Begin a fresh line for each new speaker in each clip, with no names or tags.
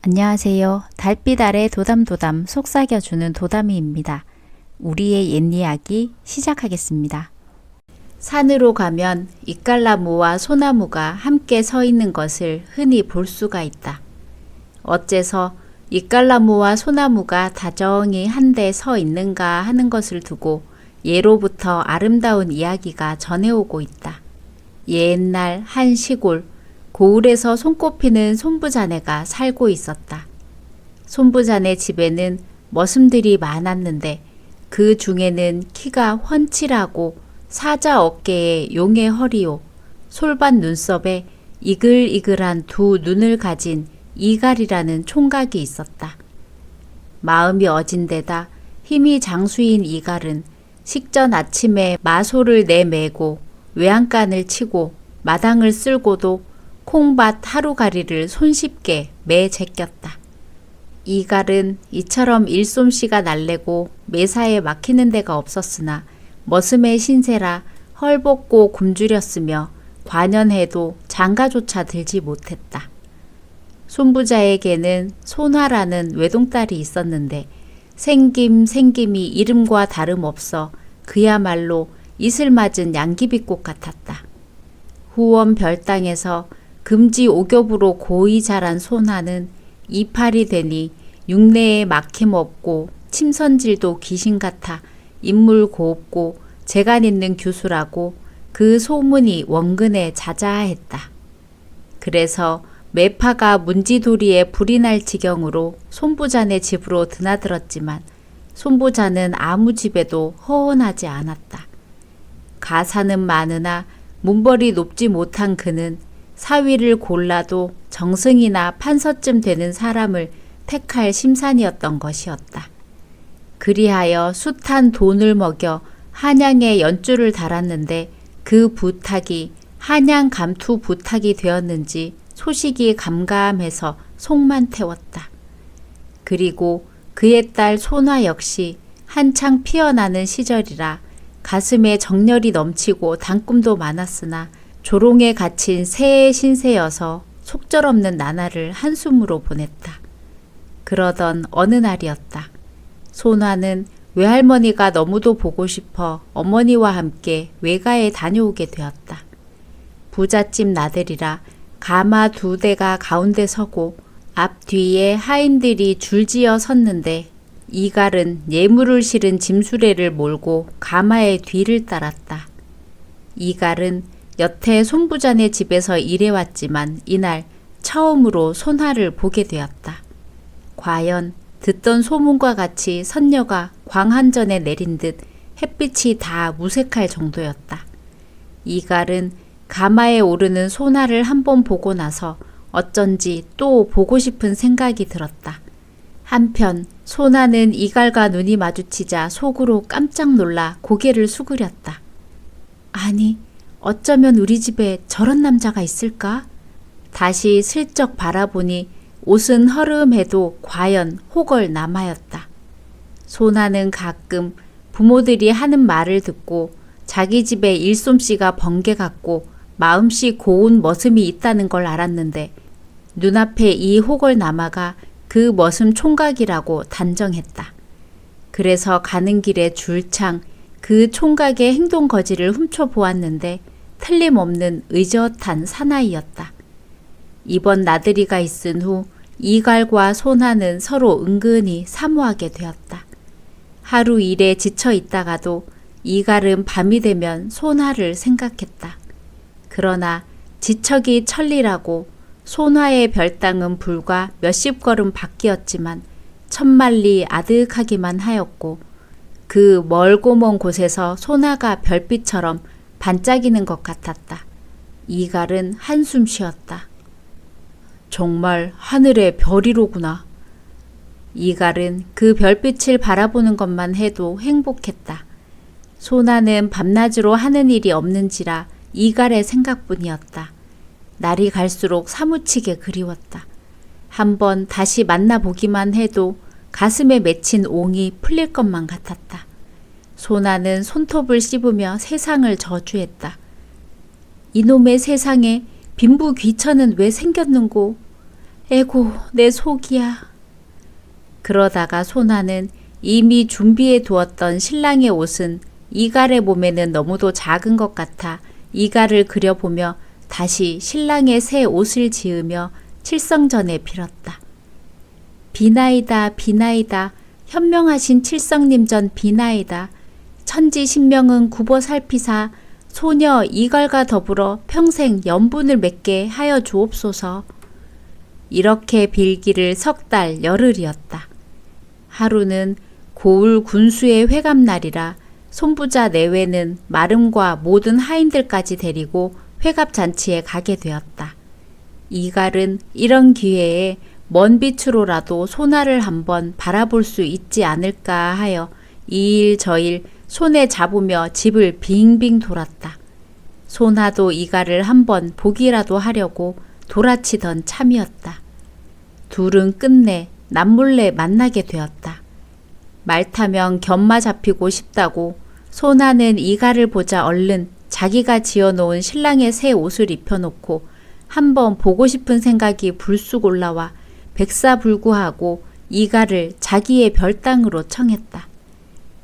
안녕하세요. 달빛 아래 도담도담 속삭여주는 도담이입니다. 우리의 옛 이야기 시작하겠습니다. 산으로 가면 이깔나무와 소나무가 함께 서 있는 것을 흔히 볼 수가 있다. 어째서 이깔나무와 소나무가 다정히 한데 서 있는가 하는 것을 두고 예로부터 아름다운 이야기가 전해오고 있다. 옛날 한 시골, 고을에서 손꼽히는 손부자네가 살고 있었다. 손부자네 집에는 머슴들이 많았는데 그 중에는 키가 훤칠하고 사자 어깨에 용의 허리요, 솔밭 눈썹에 이글이글한 두 눈을 가진 이갈이라는 총각이 있었다. 마음이 어진 데다 힘이 장수인 이갈은 식전 아침에 마소를 내매고 외양간을 치고 마당을 쓸고도 콩밭 하루가리를 손쉽게 매 제꼈다. 이갈은 이처럼 일솜씨가 날래고 매사에 막히는 데가 없었으나 머슴의 신세라 헐벗고 굶주렸으며 관연해도 장가조차 들지 못했다. 손부자에게는 손화라는 외동딸이 있었는데 생김이 이름과 다름없어 그야말로 이슬 맞은 양귀비꽃 같았다. 후원 별당에서 금지 오겹으로 고이 자란 손화는 이팔이 되니 육내에 막힘없고 침선질도 귀신 같아 인물 곱고 재간 있는 교수라고 그 소문이 원근에 자자했다. 그래서 매파가 문지도리에 불이 날 지경으로 손부자네 집으로 드나들었지만 손부자는 아무 집에도 허언하지 않았다. 가사는 많으나 문벌이 높지 못한 그는 사위를 골라도 정승이나 판서쯤 되는 사람을 택할 심산이었던 것이었다. 그리하여 숱한 돈을 먹여 한양에 연주를 달았는데 그 부탁이 한양 감투 부탁이 되었는지 소식이 감감해서 속만 태웠다. 그리고 그의 딸 손화 역시 한창 피어나는 시절이라 가슴에 정열이 넘치고 단꿈도 많았으나 조롱에 갇힌 새의 신세여서 속절없는 나날을 한숨으로 보냈다. 그러던 어느 날이었다. 손화는 외할머니가 너무도 보고 싶어 어머니와 함께 외가에 다녀오게 되었다. 부잣집 나들이라 가마 두 대가 가운데 서고 앞뒤에 하인들이 줄지어 섰는데 이갈은 예물을 실은 짐수레를 몰고 가마의 뒤를 따랐다. 이갈은 여태 손부자네 집에서 일해왔지만 이날 처음으로 손화를 보게 되었다. 과연 듣던 소문과 같이 선녀가 광한전에 내린 듯 햇빛이 다 무색할 정도였다. 이갈은 가마에 오르는 손화를 한번 보고 나서 어쩐지 또 보고 싶은 생각이 들었다. 한편 손화는 이갈과 눈이 마주치자 속으로 깜짝 놀라 고개를 수그렸다. 아니, 어쩌면 우리 집에 저런 남자가 있을까? 다시 슬쩍 바라보니 옷은 허름해도 과연 혹을 남하였다. 손화는 가끔 부모들이 하는 말을 듣고 자기 집에 일솜씨가 번개 같고 마음씨 고운 머슴이 있다는 걸 알았는데 눈앞에 이 혹을 남아가 그 머슴 총각이라고 단정했다. 그래서 가는 길에 줄창 그 총각의 행동 거지를 훔쳐보았는데 틀림없는 의젓한 사나이였다. 이번 나들이가 있은 후 이갈과 손화는 서로 은근히 사모하게 되었다. 하루 일에 지쳐 있다가도 이갈은 밤이 되면 손화를 생각했다. 그러나 지척이 천리라고 손화의 별당은 불과 몇십 걸음 밖이었지만 천만리 아득하기만 하였고 그 멀고 먼 곳에서 손화가 별빛처럼 반짝이는 것 같았다. 이갈은 한숨 쉬었다. 정말 하늘의 별이로구나. 이갈은 그 별빛을 바라보는 것만 해도 행복했다. 손화는 밤낮으로 하는 일이 없는지라 이갈의 생각뿐이었다. 날이 갈수록 사무치게 그리웠다. 한번 다시 만나보기만 해도 가슴에 맺힌 옹이 풀릴 것만 같았다. 손화는 손톱을 씹으며 세상을 저주했다. 이놈의 세상에 빈부 귀천은 왜 생겼는고? 에고, 내 속이야. 그러다가 소나는 이미 준비해 두었던 신랑의 옷은 이갈의 몸에는 너무도 작은 것 같아 이갈을 그려보며 다시 신랑의 새 옷을 지으며 칠성전에 빌었다. 비나이다 비나이다 현명하신 칠성님 전 비나이다. 천지신명은 굽어 살피사 소녀 이갈과 더불어 평생 연분을 맺게 하여 주옵소서. 이렇게 빌기를 석 달 열흘이었다. 하루는 고을 군수의 회갑날이라 손부자 내외는 마름과 모든 하인들까지 데리고 회갑잔치에 가게 되었다. 이갈은 이런 기회에 먼 빛으로라도 소나를 한번 바라볼 수 있지 않을까 하여 이일 저일 손에 잡으며 집을 빙빙 돌았다. 소나도 이갈을 한번 보기라도 하려고 돌아치던 참이었다. 둘은 끝내 남몰래 만나게 되었다. 말 타면 견마 잡히고 싶다고 소나는 이갈을 보자 얼른 자기가 지어놓은 신랑의 새 옷을 입혀놓고 한번 보고 싶은 생각이 불쑥 올라와 백사불구하고 이갈을 자기의 별당으로 청했다.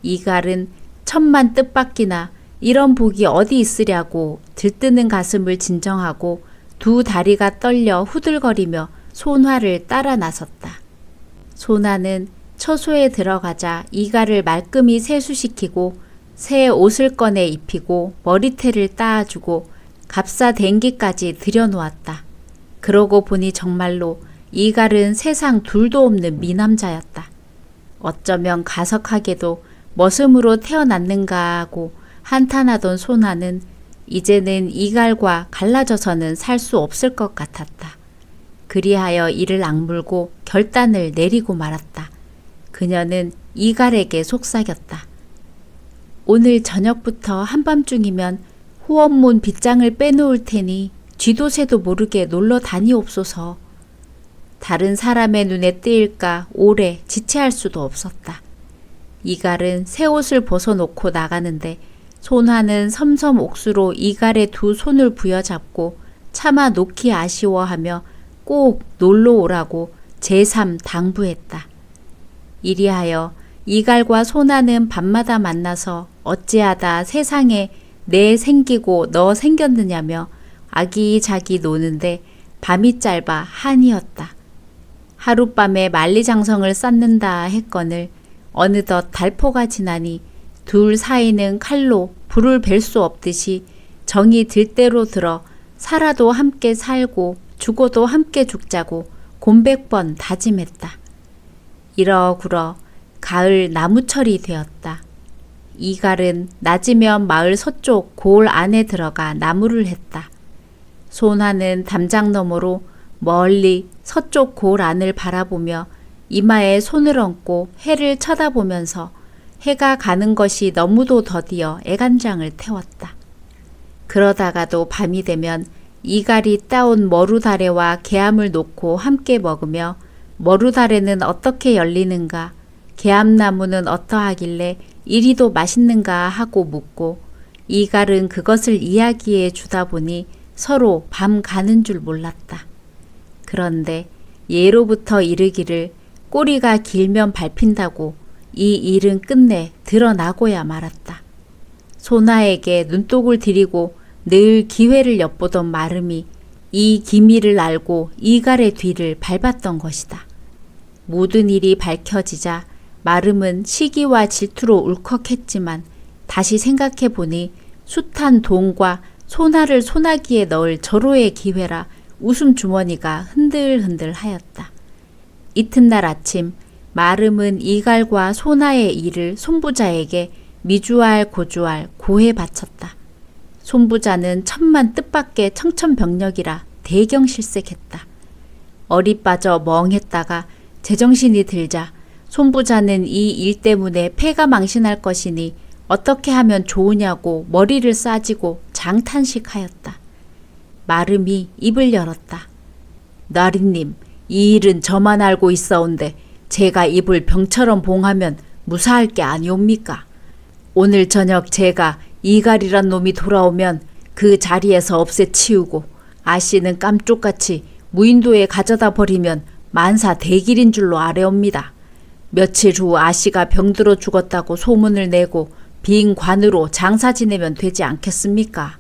이갈은 천만 뜻밖이나 이런 복이 어디 있으랴고 들뜨는 가슴을 진정하고 두 다리가 떨려 후들거리며 소나를 따라 나섰다. 소나는 처소에 들어가자 이갈을 말끔히 세수시키고 새 옷을 꺼내 입히고 머리태를 따아주고 값싸 댕기까지 들여놓았다. 그러고 보니 정말로 이갈은 세상 둘도 없는 미남자였다. 어쩌면 가석하게도 머슴으로 태어났는가 하고 한탄하던 소나는 이제는 이갈과 갈라져서는 살 수 없을 것 같았다. 그리하여 이를 악물고 결단을 내리고 말았다. 그녀는 이갈에게 속삭였다. 오늘 저녁부터 한밤중이면 호원문 빗장을 빼놓을 테니 쥐도 새도 모르게 놀러 다니옵소서. 다른 사람의 눈에 띄일까 오래 지체할 수도 없었다. 이갈은 새 옷을 벗어놓고 나가는데 소나는 섬섬 옥수로 이갈의 두 손을 부여잡고 차마 놓기 아쉬워하며 꼭 놀러 오라고 제삼 당부했다. 이리하여 이갈과 소나는 밤마다 만나서 어찌하다 세상에 내 생기고 너 생겼느냐며 아기자기 노는데 밤이 짧아 한이었다. 하룻밤에 만리장성을 쌓는다 했거늘 어느덧 달포가 지나니 둘 사이는 칼로 불을 벨 수 없듯이 정이 들 대로 들어 살아도 함께 살고 죽어도 함께 죽자고 곤백번 다짐했다. 이러구러 가을 나무철이 되었다. 이갈은 낮이면 마을 서쪽 고을 안에 들어가 나무를 했다. 소나는 담장 너머로 멀리 서쪽 고을 안을 바라보며 이마에 손을 얹고 해를 쳐다보면서 해가 가는 것이 너무도 더디어 애간장을 태웠다. 그러다가도 밤이 되면 이갈이 따온 머루다래와 개암을 놓고 함께 먹으며 머루다래는 어떻게 열리는가, 개암나무는 어떠하길래 이리도 맛있는가 하고 묻고 이갈은 그것을 이야기해 주다 보니 서로 밤 가는 줄 몰랐다. 그런데 예로부터 이르기를 꼬리가 길면 밟힌다고 이 일은 끝내 드러나고야 말았다. 소나에게 눈독을 들이고 늘 기회를 엿보던 마름이 이 기미를 알고 이갈의 뒤를 밟았던 것이다. 모든 일이 밝혀지자 마름은 시기와 질투로 울컥했지만 다시 생각해 보니 숱한 돈과 소나를 소나기에 넣을 절호의 기회라 웃음 주머니가 흔들흔들 하였다. 이튿날 아침 마름은 이갈과 소나의 일을 손부자에게 미주알 고주알 고해 바쳤다. 손부자는 천만 뜻밖의 청천벽력이라 대경실색했다. 어리 빠져 멍했다가 제정신이 들자 손부자는 이 일 때문에 폐가 망신할 것이니 어떻게 하면 좋으냐고 머리를 싸지고 장탄식하였다. 마름이 입을 열었다. 나리님, 이 일은 저만 알고 있사온데 제가 입을 병처럼 봉하면 무사할 게 아니옵니까? 오늘 저녁 제가 이갈이란 놈이 돌아오면 그 자리에서 없애치우고 아씨는 깜쪽같이 무인도에 가져다 버리면 만사 대길인 줄로 아뢰옵니다. 며칠 후 아씨가 병들어 죽었다고 소문을 내고 빈 관으로 장사 지내면 되지 않겠습니까?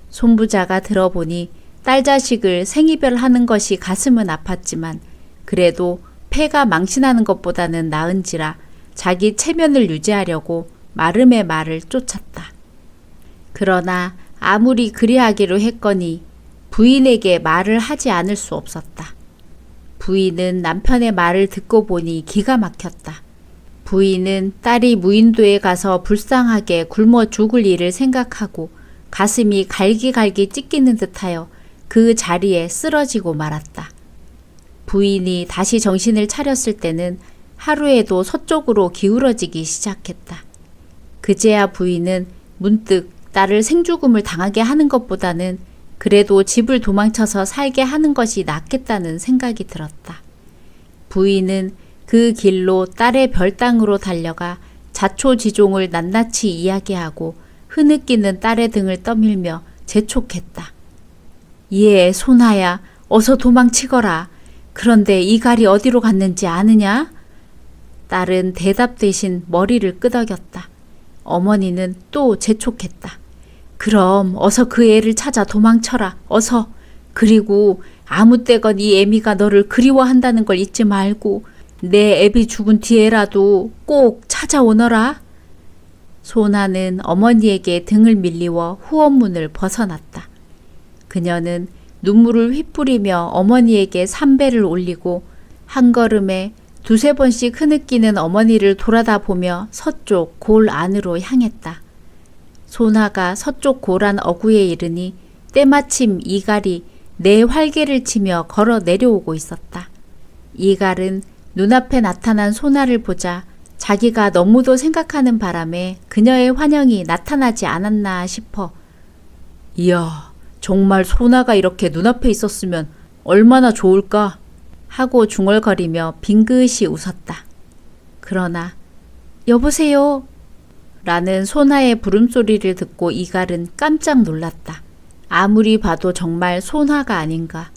손부자가 들어보니 딸 자식을 생이별하는 것이 가슴은 아팠지만 그래도 폐가 망신하는 것보다는 나은지라 자기 체면을 유지하려고 마름의 말을 쫓았다. 그러나 아무리 그리하기로 했거니 부인에게 말을 하지 않을 수 없었다. 부인은 남편의 말을 듣고 보니 기가 막혔다. 부인은 딸이 무인도에 가서 불쌍하게 굶어 죽을 일을 생각하고 가슴이 갈기갈기 찢기는 듯하여 그 자리에 쓰러지고 말았다. 부인이 다시 정신을 차렸을 때는 하루에도 서쪽으로 기울어지기 시작했다. 그제야 부인은 문득 딸을 생죽음을 당하게 하는 것보다는 그래도 집을 도망쳐서 살게 하는 것이 낫겠다는 생각이 들었다. 부인은 그 길로 딸의 별당으로 달려가 자초지종을 낱낱이 이야기하고 흐느끼는 딸의 등을 떠밀며 재촉했다. 예, 소나야, 어서 도망치거라. 그런데 이갈이 어디로 갔는지 아느냐? 딸은 대답 대신 머리를 끄덕였다. 어머니는 또 재촉했다. 그럼 어서 그 애를 찾아 도망쳐라. 어서. 그리고 아무 때건 이 애미가 너를 그리워한다는 걸 잊지 말고 내 애비 죽은 뒤에라도 꼭 찾아오너라. 소나는 어머니에게 등을 밀리워 후원문을 벗어났다. 그녀는 눈물을 휘뿌리며 어머니에게 삼배를 올리고 한 걸음에 두세 번씩 흐느끼는 어머니를 돌아다 보며 서쪽 골 안으로 향했다. 소나가 서쪽 골 안 어구에 이르니 때마침 이갈이 내 활개를 치며 걸어 내려오고 있었다. 이갈은 눈앞에 나타난 소나를 보자 자기가 너무도 생각하는 바람에 그녀의 환영이 나타나지 않았나 싶어 이야, 정말 소나가 이렇게 눈앞에 있었으면 얼마나 좋을까 하고 중얼거리며 빙긋이 웃었다. 그러나 여보세요 라는 소나의 부름소리를 듣고 이갈은 깜짝 놀랐다. 아무리 봐도 정말 소나가 아닌가.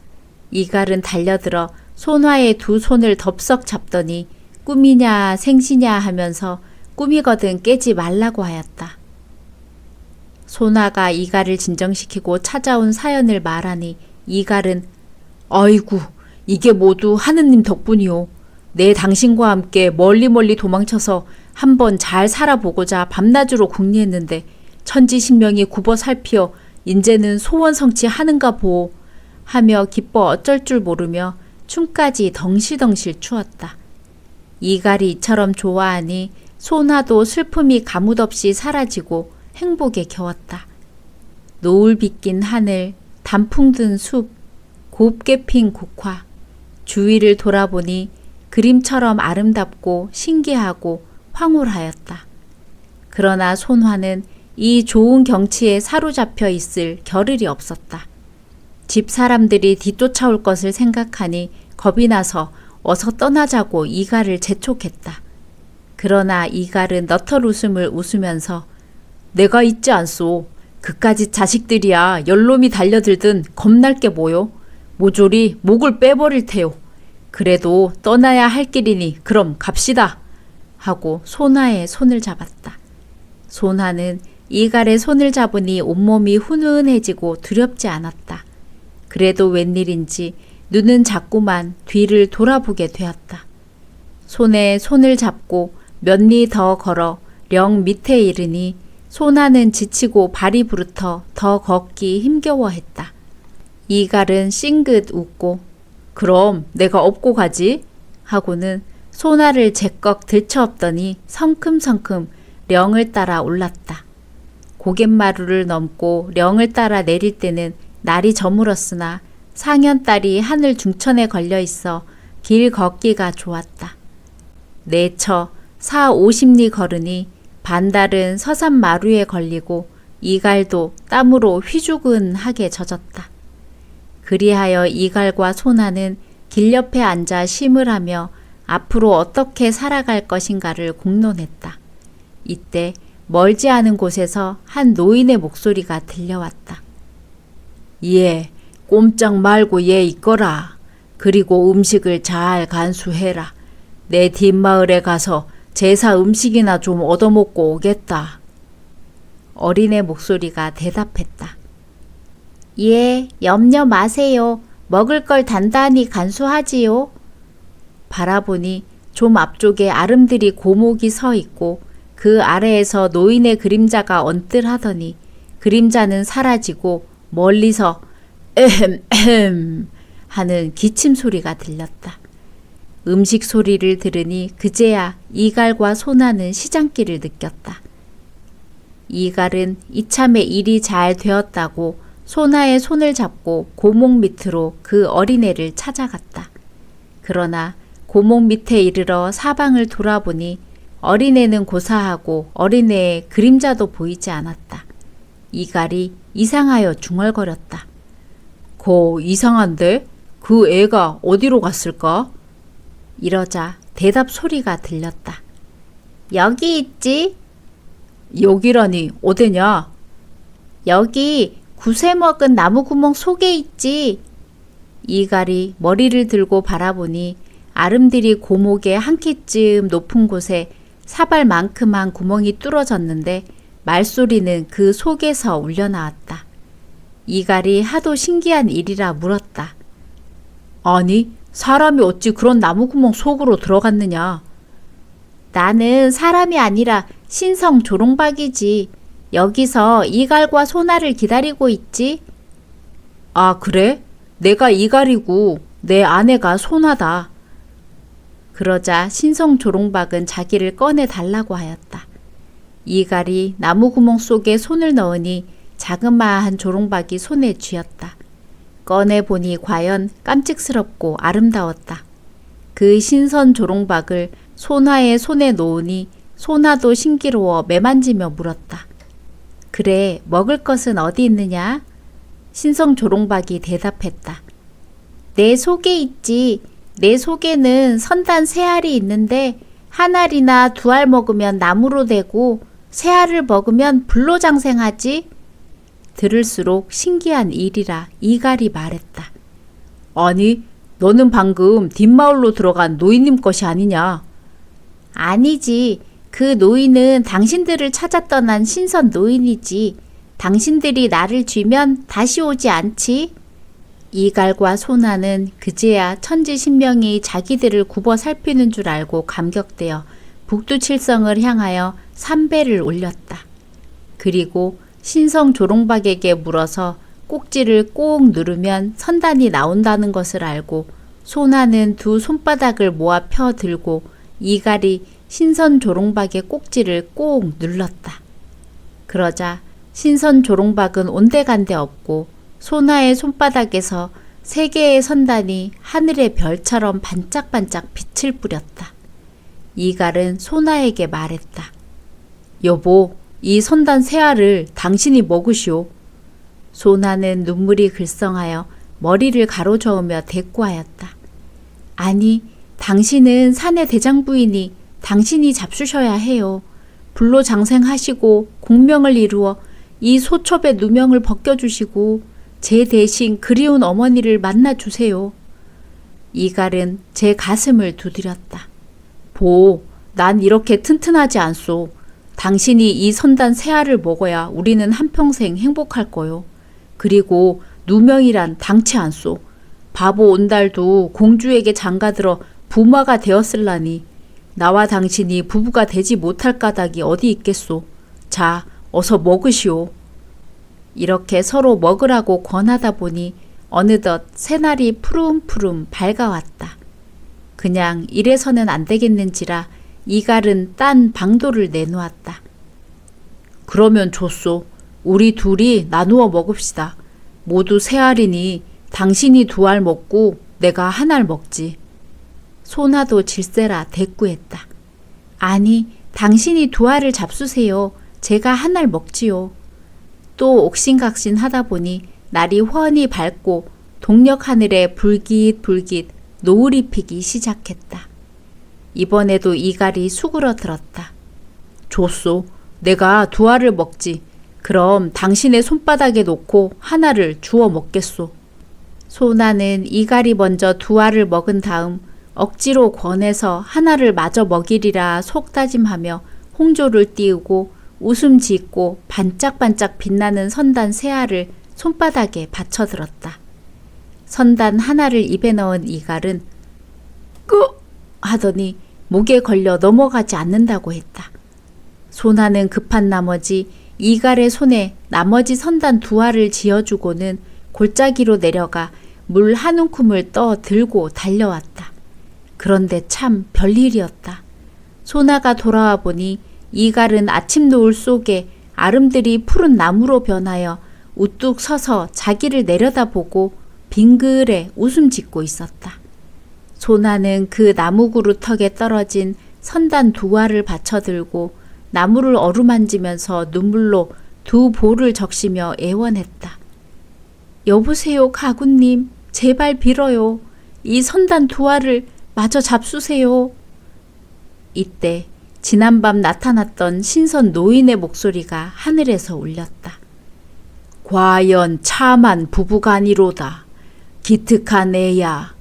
이갈은 달려들어 소나의 두 손을 덥석 잡더니 꿈이냐 생시냐 하면서 꿈이거든 깨지 말라고 하였다. 소나가 이갈을 진정시키고 찾아온 사연을 말하니 이갈은 아이고, 이게 모두 하느님 덕분이오. 내 당신과 함께 멀리 도망쳐서 한번 잘 살아보고자 밤낮으로 궁리했는데 천지신명이 굽어 살피어 인제는 소원 성취하는가 보오 하며 기뻐 어쩔 줄 모르며 춤까지 덩실덩실 추었다. 이갈이 이처럼 좋아하니 소나도 슬픔이 가뭇없이 사라지고 행복에 겨웠다. 노을 빗긴 하늘, 단풍 든 숲, 곱게 핀 국화, 주위를 돌아보니 그림처럼 아름답고 신기하고 황홀하였다. 그러나 손화는 이 좋은 경치에 사로잡혀 있을 겨를이 없었다. 집 사람들이 뒤쫓아올 것을 생각하니 겁이 나서 어서 떠나자고 이갈을 재촉했다. 그러나 이갈은 너털 웃음을 웃으면서 내가 있지 않소. 그까짓 자식들이야 연놈이 달려들든 겁날 게 뭐요. 모조리 목을 빼버릴 테요. 그래도 떠나야 할 길이니 그럼 갑시다. 하고 소나의 손을 잡았다. 소나는 이갈의 손을 잡으니 온몸이 훈훈해지고 두렵지 않았다. 그래도 웬일인지 눈은 자꾸만 뒤를 돌아보게 되었다. 손에 손을 잡고 몇 리 더 걸어 령 밑에 이르니 소나는 지치고 발이 부르터 더 걷기 힘겨워했다. 이갈은 싱긋 웃고 그럼 내가 업고 가지 하고는 소나를 제꺽 들쳐업더니 성큼성큼 령을 따라 올랐다. 고갯마루를 넘고 령을 따라 내릴 때는 날이 저물었으나 상현딸이 하늘 중천에 걸려 있어 길 걷기가 좋았다. 내처 40~50리 걸으니 반달은 서산 마루에 걸리고 이갈도 땀으로 휘주근하게 젖었다. 그리하여 이갈과 소나는 길 옆에 앉아 심을 하며 앞으로 어떻게 살아갈 것인가를 공론했다. 이때 멀지 않은 곳에서 한 노인의 목소리가 들려왔다. 예, 꼼짝 말고 얘 있거라. 그리고 음식을 잘 간수해라. 내 뒷마을에 가서 제사 음식이나 좀 얻어먹고 오겠다. 어린애 목소리가 대답했다. 예, 염려 마세요. 먹을 걸 단단히 간수하지요. 바라보니 좀 앞쪽에 아름드리 고목이 서 있고 그 아래에서 노인의 그림자가 언뜰하더니 그림자는 사라지고 멀리서 에헴 하는 기침 소리가 들렸다. 음식 소리를 들으니 그제야 이갈과 소나는 시장길을 느꼈다. 이갈은 이참에 일이 잘 되었다고 소나의 손을 잡고 고목 밑으로 그 어린애를 찾아갔다. 그러나 고목 밑에 이르러 사방을 돌아보니 어린애는 고사하고 어린애의 그림자도 보이지 않았다. 이갈이 이상하여 중얼거렸다. 이상한데? 그 애가 어디로 갔을까? 이러자 대답 소리가 들렸다. 여기 있지? 여기라니 어디냐? 여기 구세 먹은 나무구멍 속에 있지. 이갈이 머리를 들고 바라보니 아름드리 고목의 한 키쯤 높은 곳에 사발만큼한 구멍이 뚫어졌는데 말소리는 그 속에서 울려나왔다. 이갈이 하도 신기한 일이라 물었다. 아니, 사람이 어찌 그런 나무구멍 속으로 들어갔느냐? 나는 사람이 아니라 신성 조롱박이지. 여기서 이갈과 소나를 기다리고 있지. 아, 그래? 내가 이갈이고 내 아내가 소나다. 그러자 신성 조롱박은 자기를 꺼내 달라고 하였다. 이갈이 나무구멍 속에 손을 넣으니 자그마한 조롱박이 손에 쥐었다. 꺼내보니 과연 깜찍스럽고 아름다웠다. 그 신선 조롱박을 소나의 손에 놓으니 소나도 신기로워 매만지며 물었다. 그래, 먹을 것은 어디 있느냐? 신성 조롱박이 대답했다. 내 속에 있지. 내 속에는 선단 세 알이 있는데 한 알이나 두 알 먹으면 나무로 되고 세 알을 먹으면 불로 장생하지. 들을수록 신기한 일이라 이갈이 말했다. 아니, 너는 방금 뒷마을로 들어간 노인님 것이 아니냐? 아니지. 그 노인은 당신들을 찾아 떠난 신선 노인이지. 당신들이 나를 쥐면 다시 오지 않지? 이갈과 소나는 그제야 천지신명이 자기들을 굽어 살피는 줄 알고 감격되어 북두칠성을 향하여 삼배를 올렸다. 그리고 신성 조롱박에게 물어서 꼭지를 꼭 누르면 선단이 나온다는 것을 알고 소나는 두 손바닥을 모아 펴 들고 이갈이 신선 조롱박의 꼭지를 꼭 눌렀다. 그러자 신선 조롱박은 온데간데 없고 소나의 손바닥에서 세 개의 선단이 하늘의 별처럼 반짝반짝 빛을 뿌렸다. 이갈은 소나에게 말했다. 여보, 이 선단 세 알을 당신이 먹으시오. 소나는 눈물이 글썽하여 머리를 가로저으며 대꾸하였다. 아니, 당신은 산의 대장부이니 당신이 잡수셔야 해요. 불로 장생하시고 공명을 이루어 이 소첩의 누명을 벗겨주시고 제 대신 그리운 어머니를 만나주세요. 이갈은 제 가슴을 두드렸다. 난 이렇게 튼튼하지 않소. 당신이 이 선단 세 알을 먹어야 우리는 한평생 행복할 거요. 그리고 누명이란 당치 않소. 바보 온달도 공주에게 장가들어 부마가 되었을라니 나와 당신이 부부가 되지 못할 까닭이 어디 있겠소. 자, 어서 먹으시오. 이렇게 서로 먹으라고 권하다 보니 어느덧 새날이 푸름푸름 밝아왔다. 그냥 이래서는 안 되겠는지라 이갈은 딴 방도를 내놓았다. 그러면 좋소. 우리 둘이 나누어 먹읍시다. 모두 세 알이니 당신이 두 알 먹고 내가 한 알 먹지. 소나도 질세라 대꾸했다. 아니, 당신이 두 알을 잡수세요. 제가 한 알 먹지요. 또 옥신각신 하다 보니 날이 훤히 밝고 동력 하늘에 불깃불깃 노을이 피기 시작했다. 이번에도 이갈이 수그러들었다. 좋소. 내가 두 알을 먹지. 그럼 당신의 손바닥에 놓고 하나를 주워 먹겠소. 소나는 이갈이 먼저 두 알을 먹은 다음 억지로 권해서 하나를 마저 먹이리라 속다짐하며 홍조를 띄우고 웃음 짓고 반짝반짝 빛나는 선단 세 알을 손바닥에 받쳐들었다. 선단 하나를 입에 넣은 이갈은 끄! 하더니 목에 걸려 넘어가지 않는다고 했다. 소나는 급한 나머지 이갈의 손에 나머지 선단 두 알을 쥐어주고는 골짜기로 내려가 물 한 움큼을 떠 들고 달려왔다. 그런데 참 별일이었다. 소나가 돌아와 보니 이갈은 아침 노을 속에 아름드리 푸른 나무로 변하여 우뚝 서서 자기를 내려다보고 빙글에 웃음 짓고 있었다. 소나는 그 나무 그루턱에 떨어진 선단 두 알을 받쳐들고 나무를 어루만지면서 눈물로 두 볼을 적시며 애원했다. 여보세요, 가구님. 제발 빌어요. 이 선단 두 알을 마저 잡수세요. 이때 지난밤 나타났던 신선 노인의 목소리가 하늘에서 울렸다. 과연 참한 부부간이로다. 기특한 애야.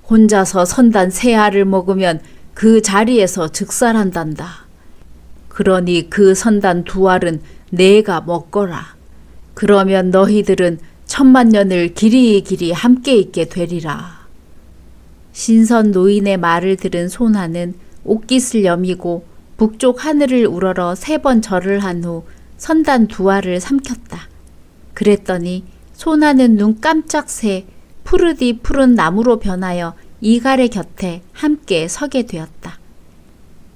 혼자서 선단 세 알을 먹으면 그 자리에서 즉살한단다. 그러니 그 선단 두 알은 내가 먹거라. 그러면 너희들은 천만년을 길이 함께 있게 되리라. 신선 노인의 말을 들은 소나는 옷깃을 여미고 북쪽 하늘을 우러러 3번 절을 한 후 선단 두 알을 삼켰다. 그랬더니 소나는 눈 깜짝 새 푸르디 푸른 나무로 변하여 이갈의 곁에 함께 서게 되었다.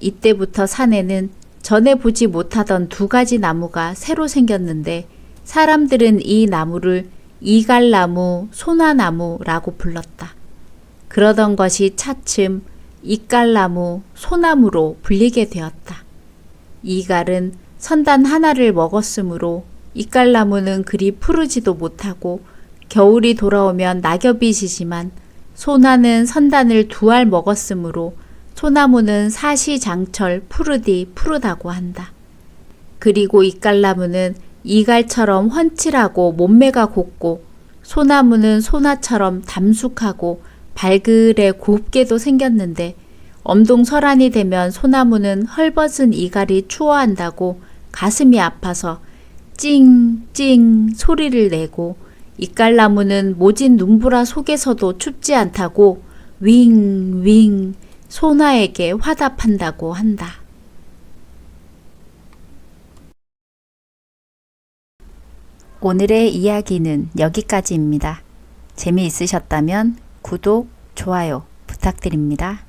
이때부터 산에는 전에 보지 못하던 두 가지 나무가 새로 생겼는데 사람들은 이 나무를 이갈나무, 소나나무라고 불렀다. 그러던 것이 차츰 이갈나무, 소나무로 불리게 되었다. 이갈은 선단 하나를 먹었으므로 이갈나무는 그리 푸르지도 못하고 겨울이 돌아오면 낙엽이 지지만 소나는 선단을 두 알 먹었으므로 소나무는 사시장철 푸르디 푸르다고 한다. 그리고 이갈나무는 이갈처럼 훤칠하고 몸매가 곱고 소나무는 소나처럼 담숙하고 발그레 곱게도 생겼는데 엄동설한이 되면 소나무는 헐벗은 이갈이 추워한다고 가슴이 아파서 찡찡 소리를 내고 이갈나무는 모진 눈보라 속에서도 춥지 않다고 윙윙 소나에게 화답한다고 한다. 오늘의 이야기는 여기까지입니다. 재미있으셨다면 구독, 좋아요 부탁드립니다.